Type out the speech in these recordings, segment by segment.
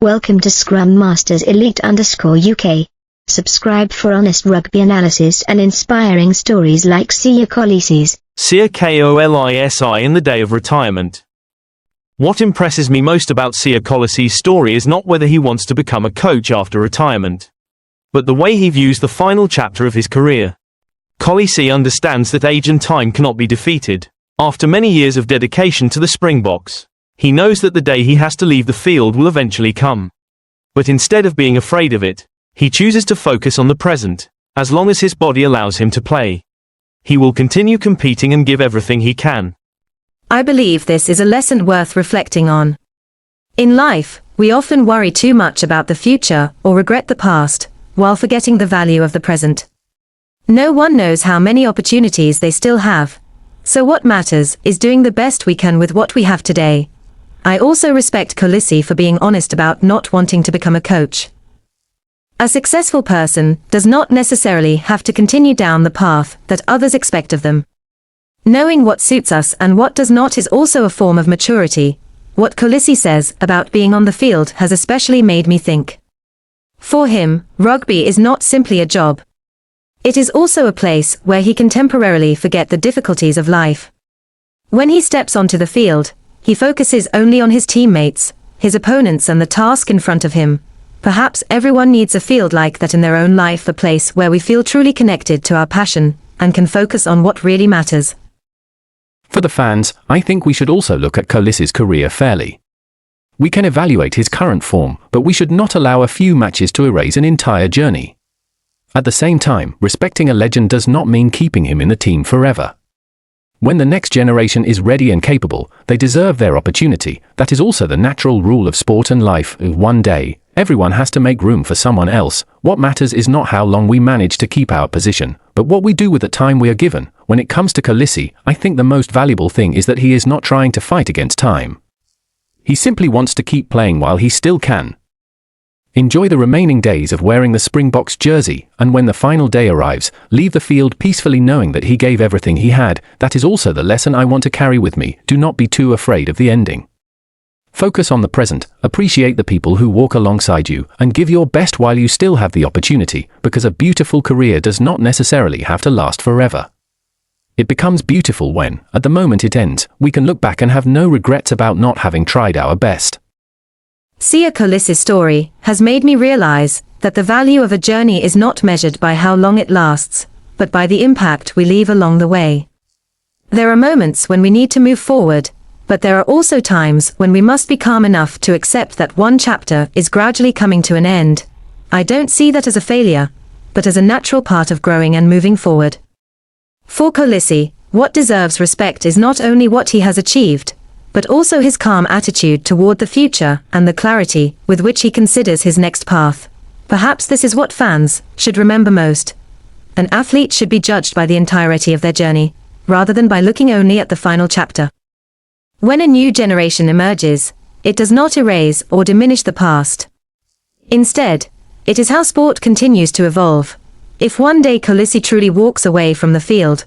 Welcome to Scrum Masters Elite _UK. Subscribe for honest rugby analysis and inspiring stories like Siya Kolisi's. Siya Kolisi in the day of retirement. What impresses me most about Siya Kolisi's story is not whether he wants to become a coach after retirement, but the way he views the final chapter of his career. Kolisi understands that age and time cannot be defeated. After many years of dedication to the Springboks, he knows that the day he has to leave the field will eventually come. But instead of being afraid of it, he chooses to focus on the present. As long as his body allows him to play, he will continue competing and give everything he can. I believe this is a lesson worth reflecting on. In life, we often worry too much about the future or regret the past, while forgetting the value of the present. No one knows how many opportunities they still have, so what matters is doing the best we can with what we have today. I also respect Kolisi for being honest about not wanting to become a coach. A successful person does not necessarily have to continue down the path that others expect of them. Knowing what suits us and what does not is also a form of maturity. What Kolisi says about being on the field has especially made me think. For him, rugby is not simply a job. It is also a place where he can temporarily forget the difficulties of life. When he steps onto the field, he focuses only on his teammates, his opponents and the task in front of him. Perhaps everyone needs a field like that in their own life, a place where we feel truly connected to our passion and can focus on what really matters. For the fans, I think we should also look at Kolisi's career fairly. We can evaluate his current form, but we should not allow a few matches to erase an entire journey. At the same time, respecting a legend does not mean keeping him in the team forever. When the next generation is ready and capable, they deserve their opportunity. That is also the natural rule of sport and life. One day, everyone has to make room for someone else. What matters is not how long we manage to keep our position, but what we do with the time we are given. When it comes to Kolisi, I think the most valuable thing is that he is not trying to fight against time. He simply wants to keep playing while he still can. Enjoy the remaining days of wearing the Springboks jersey, and when the final day arrives, leave the field peacefully knowing that he gave everything he had. That is also the lesson I want to carry with me. Do not be too afraid of the ending. Focus on the present, appreciate the people who walk alongside you, and give your best while you still have the opportunity, because a beautiful career does not necessarily have to last forever. It becomes beautiful when, at the moment it ends, we can look back and have no regrets about not having tried our best. Siya Kolisi's story has made me realize that the value of a journey is not measured by how long it lasts, but by the impact we leave along the way. There are moments when we need to move forward, but there are also times when we must be calm enough to accept that one chapter is gradually coming to an end. I don't see that as a failure, but as a natural part of growing and moving forward. For Kolisi, what deserves respect is not only what he has achieved, but also his calm attitude toward the future and the clarity with which he considers his next path. Perhaps this is what fans should remember most. An athlete should be judged by the entirety of their journey, rather than by looking only at the final chapter. When a new generation emerges, it does not erase or diminish the past. Instead, it is how sport continues to evolve. If one day Kolisi truly walks away from the field,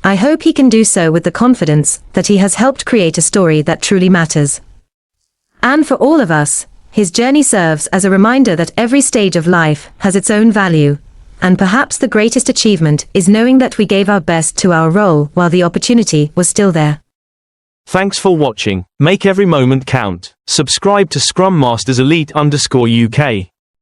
I hope he can do so with the confidence that he has helped create a story that truly matters. And for all of us, his journey serves as a reminder that every stage of life has its own value, and perhaps the greatest achievement is knowing that we gave our best to our role while the opportunity was still there. Thanks for watching. Make every moment count. Subscribe to Scrum Masters Elite _UK.